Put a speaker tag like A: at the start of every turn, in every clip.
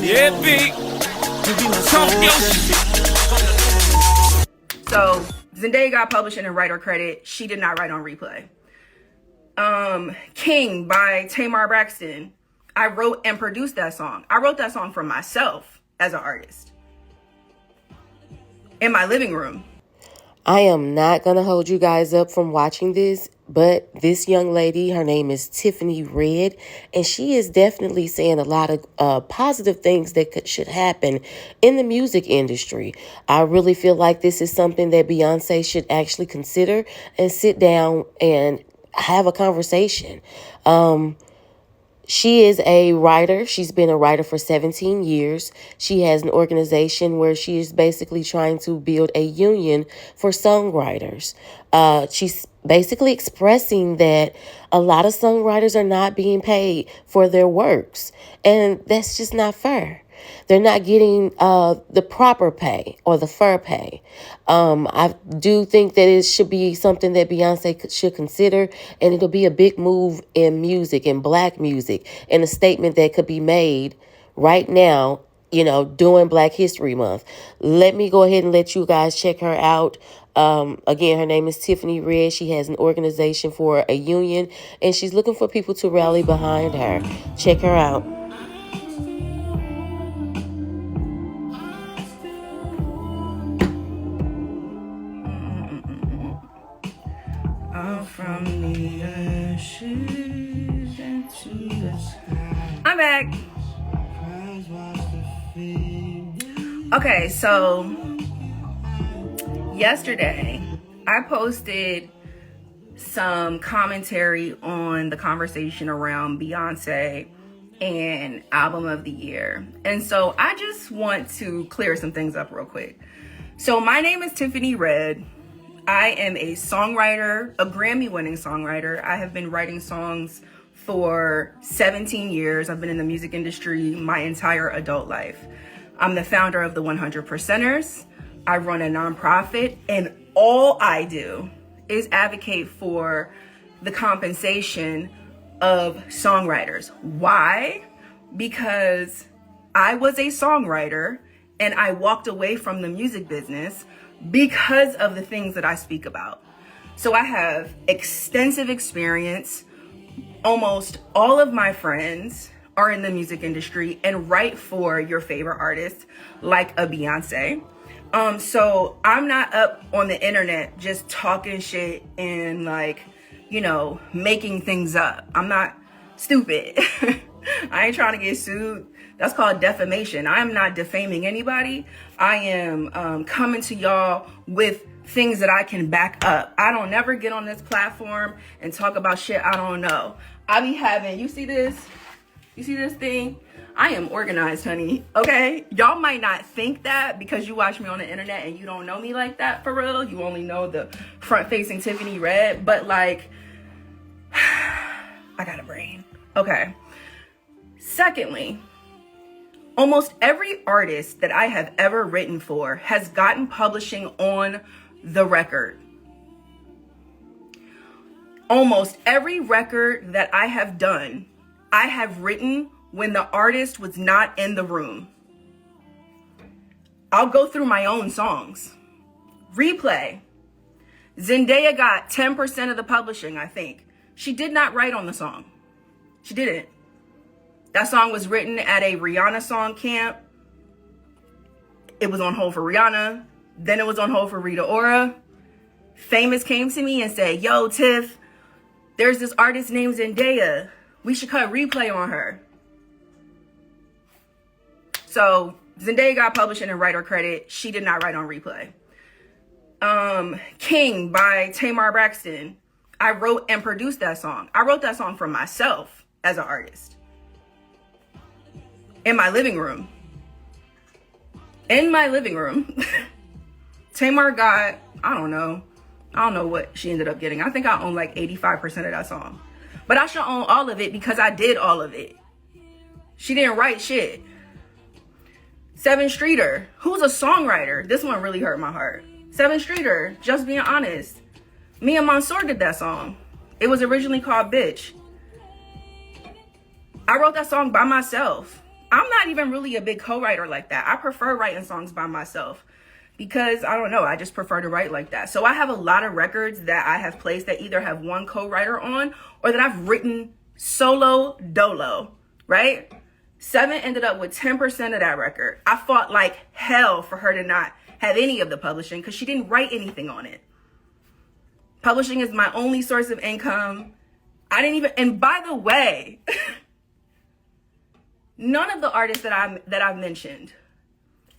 A: Yeah, big. Talk your shit.
B: So Zendaya got publishing and writer credit. She did not write on Replay. King by Tamar Braxton. I wrote and produced that song. I wrote that song for myself as an artist in my living room.
C: I am not going to hold you guys up from watching this, but this young lady, her name is Tiffany Red, and she is definitely saying a lot of positive things that should happen in the music industry. I really feel like this is something that Beyoncé should actually consider and sit down and have a conversation. She is a writer. She's been a writer for 17 years. She has an organization where she is basically trying to build a union for songwriters. She's basically expressing that a lot of songwriters are not being paid for their works, and that's just not fair. They're not getting the proper pay or the fair pay. I do think that it should be something that Beyonce should consider, and it'll be a big move in music, in Black music, and a statement that could be made right now, during Black History Month. Let me go ahead and let you guys check her out. Again, her name is Tiffany Red. She has an organization for a union, and she's looking for people to rally behind her. Check her out.
B: From the ashes into the sky. I'm back. Okay, so yesterday I posted some commentary on the conversation around Beyoncé and album of the year. And so I just want to clear some things up real quick. So my name is Tiffany Red. I am a songwriter, a Grammy-winning songwriter. I have been writing songs for 17 years. I've been in the music industry my entire adult life. I'm the founder of the 100%ers. I run a nonprofit, and all I do is advocate for the compensation of songwriters. Why? Because I was a songwriter and I walked away from the music business because of the things that I speak about. So I have extensive experience. Almost all of my friends are in the music industry and write for your favorite artists like a Beyoncé. So I'm not up on the internet just talking shit and making things up. I'm not stupid. I ain't trying to get sued. That's called defamation. I'm not defaming anybody. I am coming to y'all with things that I can back up. I don't never get on this platform and talk about shit I don't know. I be having, you see this? You see this thing? I am organized, honey. Okay? Y'all might not think that because you watch me on the internet and you don't know me like that for real. You only know the front-facing Tiffany Red. But I got a brain. Okay. Secondly, almost every artist that I have ever written for has gotten publishing on the record. Almost every record that I have done, I have written when the artist was not in the room. I'll go through my own songs. Replay. Zendaya got 10% of the publishing, I think. She did not write on the song. She didn't. That song was written at a Rihanna song camp. It was on hold for Rihanna. Then it was on hold for Rita Ora. Famous came to me and said, yo, Tiff, there's this artist named Zendaya. We should cut Replay on her. So Zendaya got publishing and writer credit. She did not write on Replay. King by Tamar Braxton. I wrote and produced that song. I wrote that song for myself as an artist. In my living room. Tamar got, I don't know what she ended up getting. I think I own 85% of that song. But I should own all of it because I did all of it. She didn't write shit. Seven Streeter, who's a songwriter. This one really hurt my heart. Seven Streeter, just being honest. Me and Mansour did that song. It was originally called Bitch. I wrote that song by myself. I'm not even really a big co-writer like that. I prefer writing songs by myself because I don't know, I just prefer to write like that. So I have a lot of records that I have placed that either have one co-writer on or that I've written solo dolo, right? Seven ended up with 10% of that record. I fought like hell for her to not have any of the publishing because she didn't write anything on it. Publishing is my only source of income. I didn't even, and by the way, none of the artists that I've mentioned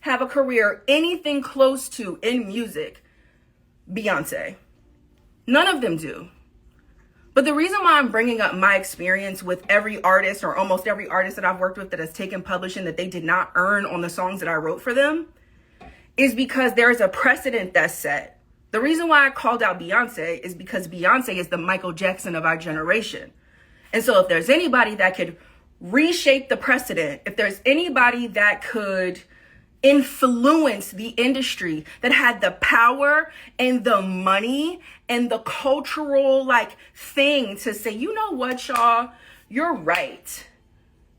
B: have a career anything close to in music Beyoncé. None of them do. But the reason why I'm bringing up my experience with every artist or almost every artist that I've worked with that has taken publishing that they did not earn on the songs that I wrote for them is because there is a precedent that's set. The reason why I called out Beyoncé is because Beyoncé is the Michael Jackson of our generation. And so if there's anybody that could reshape the precedent, if there's anybody that could influence the industry, that had the power and the money and the cultural like thing to say, you know what, y'all, you're right.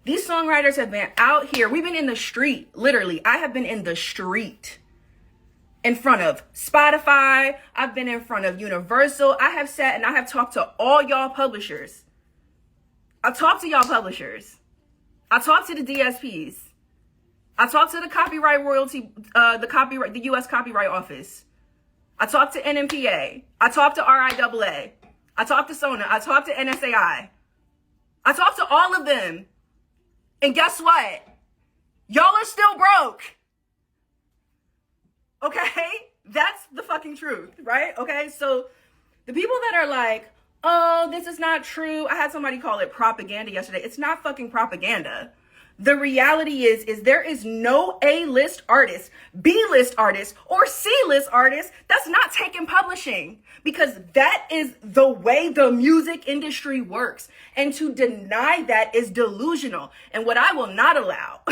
B: These songwriters have been out here. We've been in the street. Literally, I have been in the street in front of Spotify. I've been in front of Universal. I have sat and I have talked to all y'all publishers. I talked to y'all publishers. I talked to the DSPs. I talked to the copyright royalty, the U.S. Copyright Office. I talked to NMPA. I talked to RIAA. I talked to SONA. I talked to NSAI. I talked to all of them. And guess what? Y'all are still broke. Okay? That's the fucking truth, right? Okay? So the people that are like, oh, this is not true. I had somebody call it propaganda yesterday. It's not fucking propaganda. The reality is there is no A-list artist, B-list artist, or C-list artist that's not taking publishing, because that is the way the music industry works. And to deny that is delusional. And what I will not allow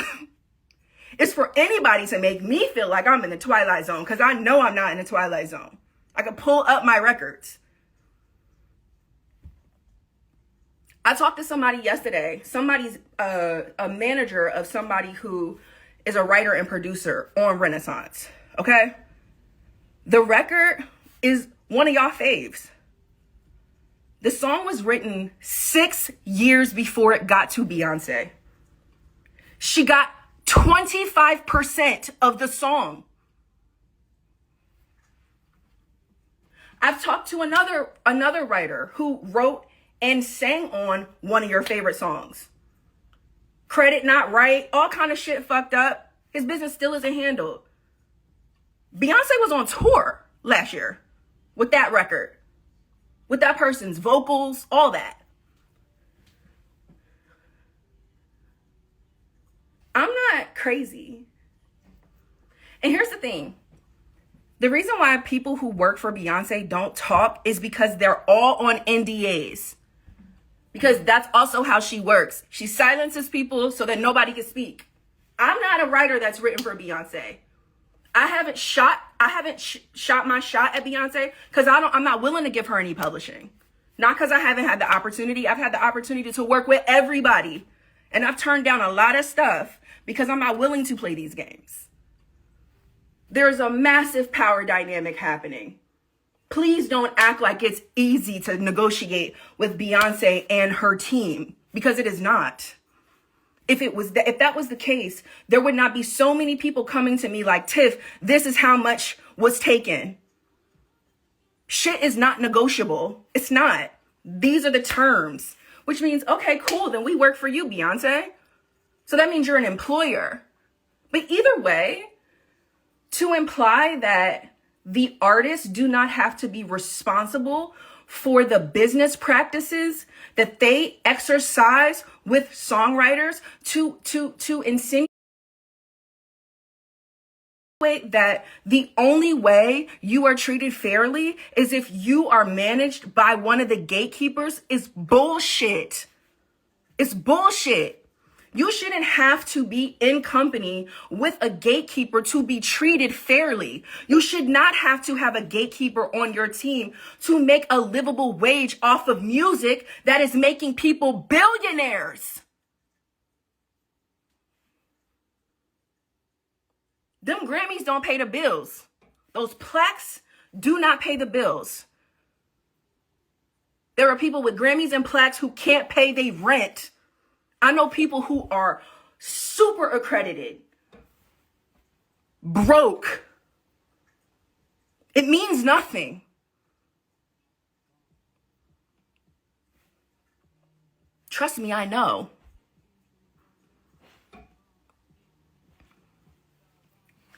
B: is for anybody to make me feel like I'm in the Twilight Zone, because I know I'm not in the Twilight Zone. I can pull up my records. I talked to somebody yesterday, somebody's a manager of somebody who is a writer and producer on Renaissance, okay? The record is one of y'all faves. The song was written 6 years before it got to Beyoncé. She got 25% of the song. I've talked to another writer who wrote and sang on one of your favorite songs. Credit not right, all kind of shit fucked up. His business still isn't handled. Beyonce was on tour last year with that record, with that person's vocals, all that. I'm not crazy. And here's the thing. The reason why people who work for Beyonce don't talk is because they're all on NDAs. Because that's also how she works. She silences people so that nobody can speak. I'm not a writer that's written for Beyonce. I haven't shot my shot at Beyonce because I'm not willing to give her any publishing. Not because I haven't had the opportunity. I've had the opportunity to work with everybody. And I've turned down a lot of stuff because I'm not willing to play these games. There's a massive power dynamic happening. Please don't act like it's easy to negotiate with Beyonce and her team, because it is not. If that was the case, there would not be so many people coming to me like, Tiff, this is how much was taken. Shit is not negotiable. It's not. These are the terms, which means, okay, cool, then we work for you, Beyonce. So that means you're an employer. But either way, to imply that the artists do not have to be responsible for the business practices that they exercise with songwriters to insinuate that the only way you are treated fairly is if you are managed by one of the gatekeepers is bullshit. It's bullshit. You shouldn't have to be in company with a gatekeeper to be treated fairly. You should not have to have a gatekeeper on your team to make a livable wage off of music that is making people billionaires. Them Grammys don't pay the bills. Those plaques do not pay the bills. There are people with Grammys and plaques who can't pay their rent. I know people who are super accredited, broke. It means nothing. Trust me, I know.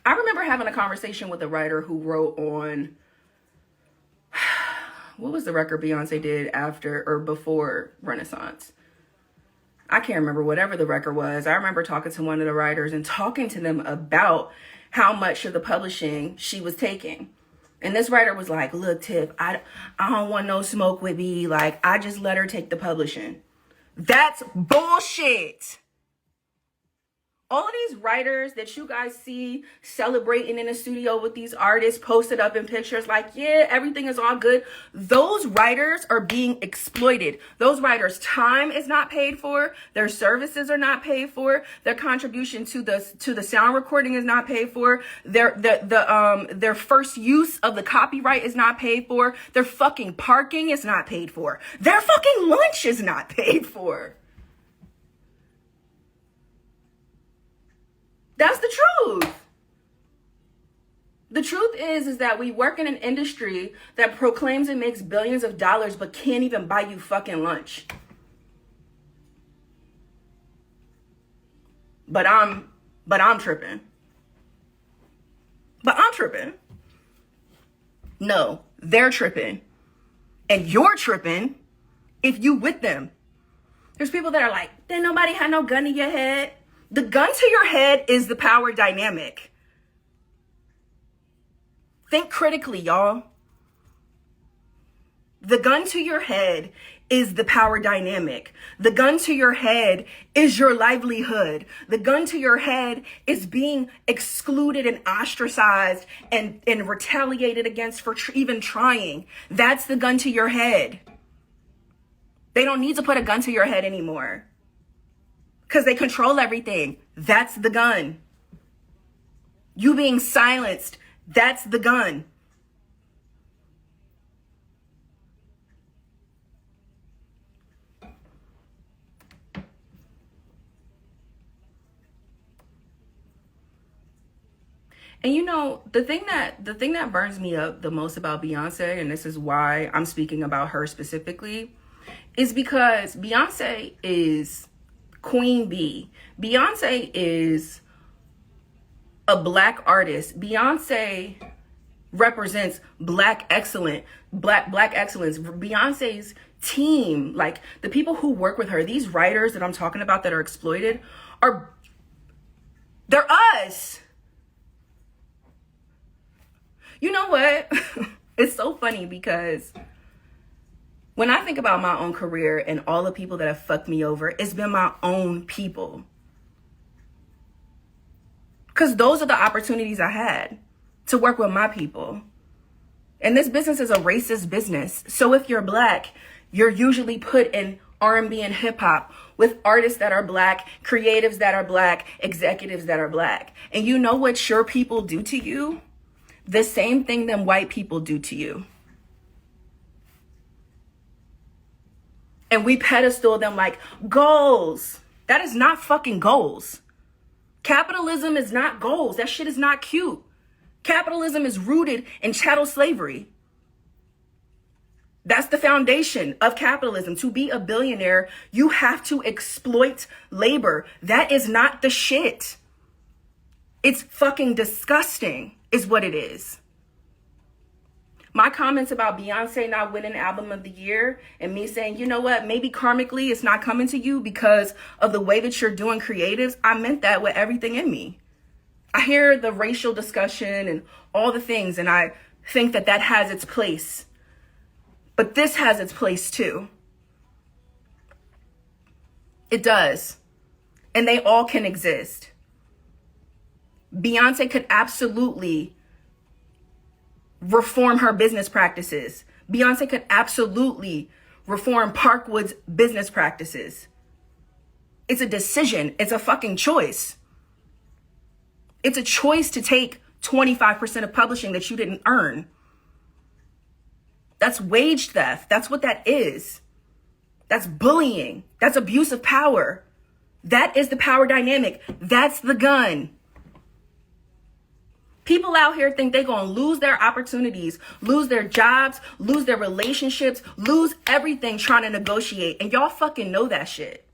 B: I remember having a conversation with a writer who wrote on, what was the record Beyoncé did after or before Renaissance? I can't remember, whatever the record was. I remember talking to one of the writers and talking to them about how much of the publishing she was taking. And this writer was like, look, Tiff, I don't want no smoke with me. Like, I just let her take the publishing. That's bullshit. All of these writers that you guys see celebrating in the studio with these artists posted up in pictures like, yeah, everything is all good. Those writers are being exploited. Those writers' time is not paid for. Their services are not paid for. Their contribution to the sound recording is not paid for. Their first use of the copyright is not paid for. Their fucking parking is not paid for. Their fucking lunch is not paid for. That's the truth. The truth is that we work in an industry that proclaims it makes billions of dollars but can't even buy you fucking lunch. But I'm tripping. But I'm tripping. No, they're tripping. And you're tripping if you with them. There's people that are like, then nobody had no gun to your head. The gun to your head is the power dynamic. Think critically, y'all. The gun to your head is the power dynamic. The gun to your head is your livelihood. The gun to your head is being excluded and ostracized and retaliated against for even trying. That's the gun to your head. They don't need to put a gun to your head anymore. Because they control everything. That's the gun. You being silenced, that's the gun. And you know, the thing that burns me up the most about Beyonce, and this is why I'm speaking about her specifically, is because Beyonce is Queen Bee. Beyonce is a black artist. Beyonce represents black excellence. Beyonce's team, like the people who work with her, these writers that I'm talking about that are exploited, they're us. You know what? It's so funny because when I think about my own career and all the people that have fucked me over, it's been my own people. Because those are the opportunities I had to work with my people. And this business is a racist business. So if you're black, you're usually put in R&B and hip hop with artists that are black, creatives that are black, executives that are black. And you know what your people do to you? The same thing them white people do to you. And we pedestal them like goals. That is not fucking goals. Capitalism is not goals. That shit is not cute. Capitalism is rooted in chattel slavery. That's the foundation of capitalism. To be a billionaire, you have to exploit labor. That is not the shit. It's fucking disgusting, is what it is. My comments about Beyonce not winning Album of the Year and me saying, you know what, maybe karmically it's not coming to you because of the way that you're doing creatives, I meant that with everything in me. I hear the racial discussion and all the things, and I think that that has its place. But this has its place too. It does. And they all can exist. Beyonce could absolutely reform her business practices. Beyonce could absolutely reform Parkwood's business practices. It's a decision. It's a fucking choice. It's a choice to take 25% of publishing that you didn't earn. That's wage theft. That's what that is. That's bullying. That's abuse of power. That is the power dynamic. That's the gun. People out here think they're going to lose their opportunities, lose their jobs, lose their relationships, lose everything trying to negotiate. And y'all fucking know that shit.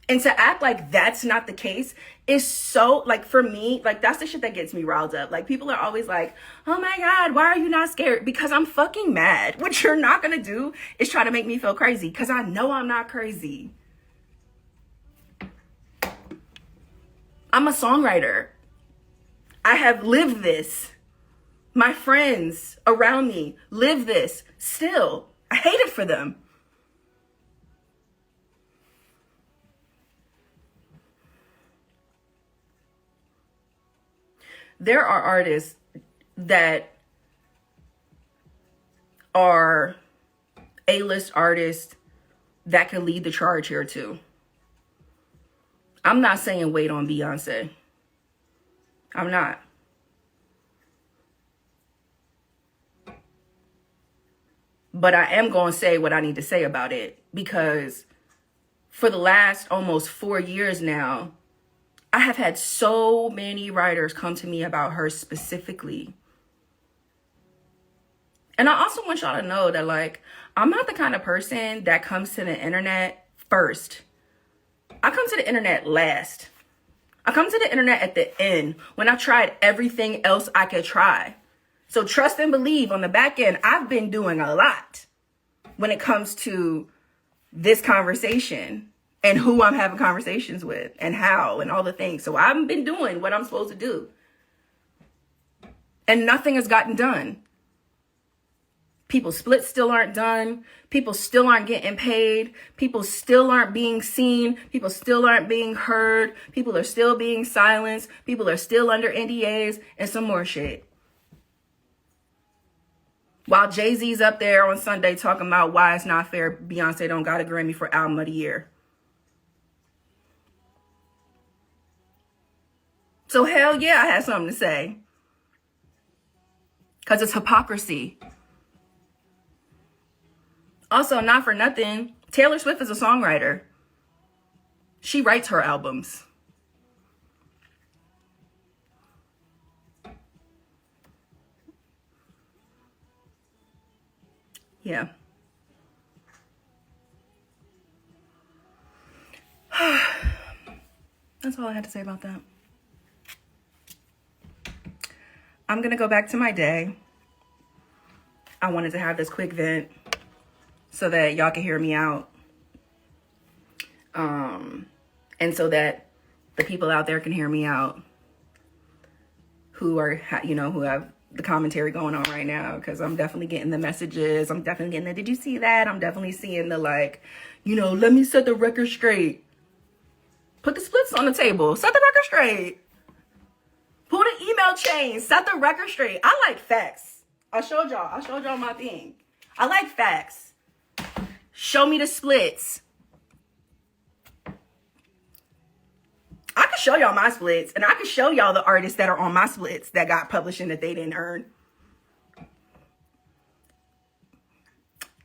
B: And to act like that's not the case is so, like, for me, like, that's the shit that gets me riled up. Like, people are always like, oh my God, why are you not scared? Because I'm fucking mad. What you're not going to do is try to make me feel crazy, because I know I'm not crazy. I'm a songwriter. I have lived this. My friends around me live this still. I hate it for them. There are artists that are A-list artists that can lead the charge here too. I'm not saying wait on Beyonce. I'm not. But I am going to say what I need to say about it, because for the last almost 4 years now, I have had so many writers come to me about her specifically. And I also want y'all to know that, like, I'm not the kind of person that comes to the internet first. I come to the internet last. I come to the internet at the end, when I tried everything else I could try. So trust and believe, on the back end, I've been doing a lot when it comes to this conversation and who I'm having conversations with and how and all the things. So I've been doing what I'm supposed to do. And nothing has gotten done. People's splits still aren't done. People still aren't getting paid. People still aren't being seen. People still aren't being heard. People are still being silenced. People are still under NDAs and some more shit. While Jay-Z's up there on Sunday talking about why it's not fair Beyonce don't got a Grammy for Album of the Year. So hell yeah, I had something to say. Because it's hypocrisy. Also, not for nothing, Taylor Swift is a songwriter. She writes her albums. Yeah. That's all I had to say about that. I'm going to go back to my day. I wanted to have this quick vent so that y'all can hear me out. And so that the people out there can hear me out who are, who have the commentary going on right now, because I'm definitely getting the messages. I'm definitely getting the, did you see that? I'm definitely seeing the, like, let me set the record straight. Put the splits on the table. Set the record straight. Pull the email chain. Set the record straight. I like facts. I showed y'all my thing. I like facts. Show me the splits. I can show y'all my splits, and I can show y'all the artists that are on my splits that got publishing that they didn't earn.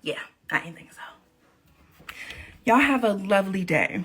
B: Yeah, I didn't think so. Y'all have a lovely day.